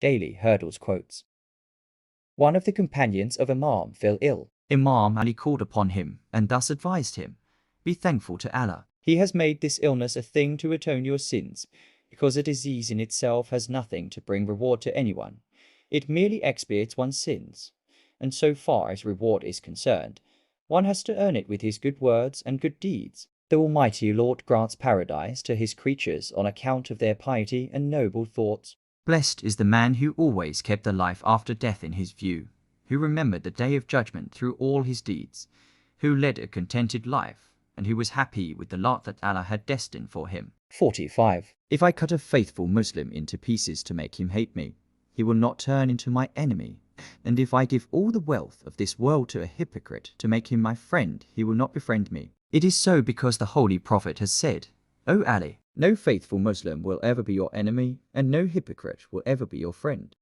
Daily Hurdles quotes. One of the companions of Imam fell ill. Imam Ali called upon him and thus advised him, "Be thankful to Allah. He has made this illness a thing to atone your sins, because a disease in itself has nothing to bring reward to anyone. It merely expiates one's sins, and so far as reward is concerned, one has to earn it with his good words and good deeds. The Almighty Lord grants paradise to his creatures on account of their piety and noble thoughts. Blessed is the man who always kept the life after death in his view, who remembered the day of judgment through all his deeds, who led a contented life, and who was happy with the lot that Allah had destined for him." 45. If I cut a faithful Muslim into pieces to make him hate me, he will not turn into my enemy. And if I give all the wealth of this world to a hypocrite to make him my friend, he will not befriend me. It is so because the Holy Prophet has said, "O Ali, No faithful Muslim will ever be your enemy, and no hypocrite will ever be your friend."